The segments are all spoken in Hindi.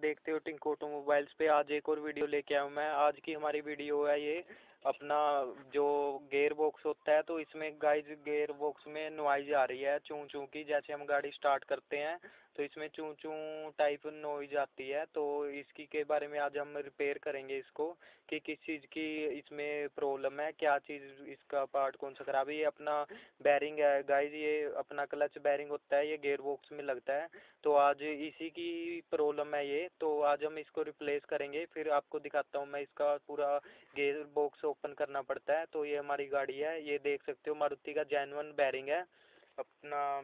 देखते हो टिंको ऑटोमोबाइल्स पे। आज एक और वीडियो लेके आया हूँ मैं। आज की हमारी वीडियो है ये अपना जो गेयर बॉक्स होता है, तो इसमें गाइस गेयर बॉक्स में नॉइज आ रही है चूं चूं की। जैसे हम गाड़ी स्टार्ट करते हैं तो इसमें चूं चूं टाइप नॉइज आती है। तो इसकी के बारे में आज हम रिपेयर करेंगे इसको कि किस चीज़ की इसमें प्रॉब्लम है, क्या चीज़ इसका पार्ट कौन सा ख़राब है। ये अपना बैरिंग है गाइस, ये अपना क्लच बैरिंग होता है, ये गेयर बॉक्स में लगता है। तो आज इसी की प्रॉब्लम है ये, तो आज हम इसको रिप्लेस करेंगे। फिर आपको दिखाता हूँ मैं इसका पूरा गेयर बॉक्स ओपन करना पड़ता है। तो ये हमारी गाड़ी है, ये देख सकते हो मारुति का जेन्युइन बैरिंग है अपना।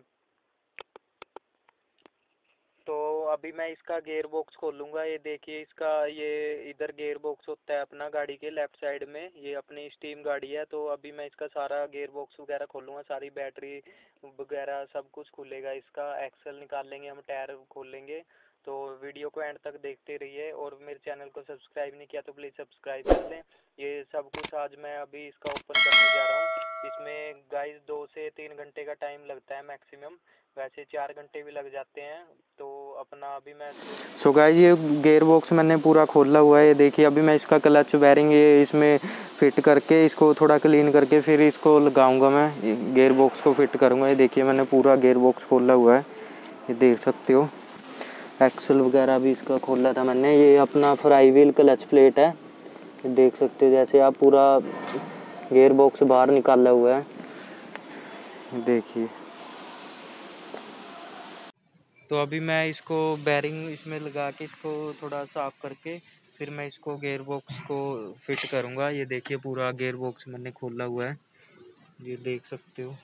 तो अभी मैं इसका गेयर बॉक्स खोलूँगा। ये देखिए इसका, ये इधर गेयर बॉक्स होता है अपना गाड़ी के लेफ़्ट साइड में। ये अपनी स्टीम गाड़ी है, तो अभी मैं इसका सारा गेयर बॉक्स वगैरह खोलूँगा, सारी बैटरी वगैरह सब कुछ खुलेगा। इसका एक्सल निकाल लेंगे हम, टायर खोल लेंगे। तो वीडियो को एंड तक देखते रहिए, और मेरे चैनल को सब्सक्राइब नहीं किया तो प्लीज़ सब्सक्राइब कर लें। ये सब कुछ आज मैं अभी इसका ओपन करने जा रहा हूँ। इसमें गाइस 2 से 3 घंटे का टाइम लगता है मैक्सिमम, वैसे 4 घंटे भी लग जाते हैं। तो अपना अभी मैं सो गाइस ये गेयर बॉक्स मैंने पूरा खोला हुआ है। ये देखिए अभी मैं इसका क्लच बैरिंग ये इसमें फिट करके इसको थोड़ा क्लीन करके फिर इसको लगाऊंगा। मैं गेयर बॉक्स को फिट करूंगा। ये देखिए मैंने पूरा गेयर बॉक्स खोला हुआ है, ये देख सकते हो। एक्सल वगैरह भी इसका खोला था मैंने। ये अपना फ्राई व्हील क्लच प्लेट है, ये देख सकते हो। जैसे आप पूरा गेयर बॉक्स बाहर निकाला हुआ है, देखिए। तो अभी मैं इसको बैरिंग इसमें लगा के इसको थोड़ा साफ करके फिर मैं इसको गेयर बॉक्स को फिट करूंगा। ये देखिए पूरा गेयर बॉक्स मैंने खोला हुआ है, ये देख सकते हो।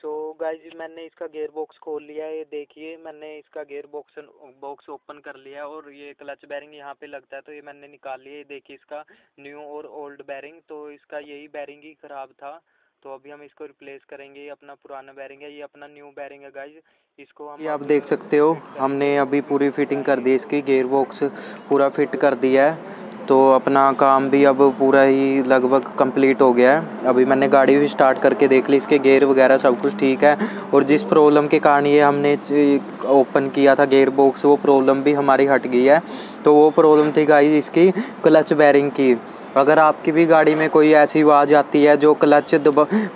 सो गाइस मैंने इसका गेयर बॉक्स खोल लिया है। ये देखिए मैंने इसका गेयर बॉक्स ओपन कर लिया, और ये क्लच बैरिंग यहाँ पे लगता है तो ये मैंने निकाल लिया। ये देखिए इसका न्यू और ओल्ड बैरिंग, तो इसका यही बैरिंग ही ख़राब था। तो अभी हम इसको रिप्लेस करेंगे। ये अपना पुराना बैरिंग है, ये अपना न्यू बैरिंग है गाइस। इसको हम ये आप देख सकते हो हमने अभी पूरी फिटिंग कर दी, इसकी गेयर बॉक्स पूरा फिट कर दिया है। तो अपना काम भी अब पूरा ही लगभग कंप्लीट हो गया है। अभी मैंने गाड़ी भी स्टार्ट करके देख ली, इसके गेयर वगैरह सब कुछ ठीक है। और जिस प्रॉब्लम के कारण ये हमने ओपन किया था गेयर बॉक्स, वो प्रॉब्लम भी हमारी हट गई है। तो वो प्रॉब्लम थी गाइस इसकी क्लच बैरिंग की। अगर आपकी भी गाड़ी में कोई ऐसी आवाज़ आती है जो क्लच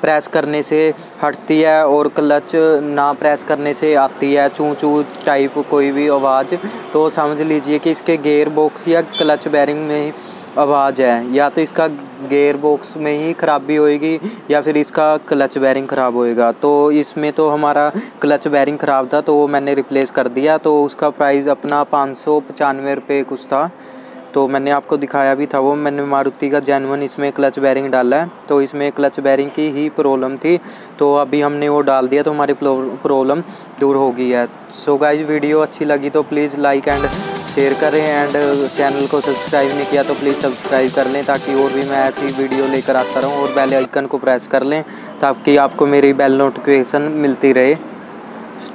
प्रेस करने से हटती है और क्लच ना प्रेस करने से आती है, चूं चूं टाइप कोई भी आवाज़, तो समझ लीजिए कि इसके गेयर बॉक्स या क्लच बैरिंग में ही आवाज़ है। या तो इसका गेयर बॉक्स में ही खराबी होएगी या फिर इसका क्लच बैरिंग ख़राब होएगा। तो इसमें तो हमारा क्लच बैरिंग ख़राब था, तो वो मैंने रिप्लेस कर दिया। तो उसका प्राइस अपना 595 रुपये कुछ था। तो मैंने आपको दिखाया भी था, वो मैंने मारुति का जेन्युइन इसमें क्लच बैरिंग डाला है। तो इसमें क्लच बैरिंग की ही प्रॉब्लम थी, तो अभी हमने वो डाल दिया, तो हमारी प्रॉब्लम दूर हो गई है। सो गाइस वीडियो अच्छी लगी तो प्लीज़ लाइक एंड शेयर करें, एंड चैनल को सब्सक्राइब नहीं किया तो प्लीज़ सब्सक्राइब कर लें, ताकि और भी मैं ऐसी वीडियो लेकर आता रहूँ। और बेल आइकन को प्रेस कर लें ताकि आपको मेरी बेल नोटिफिकेशन मिलती रहे।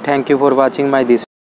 Thank you for watching my this.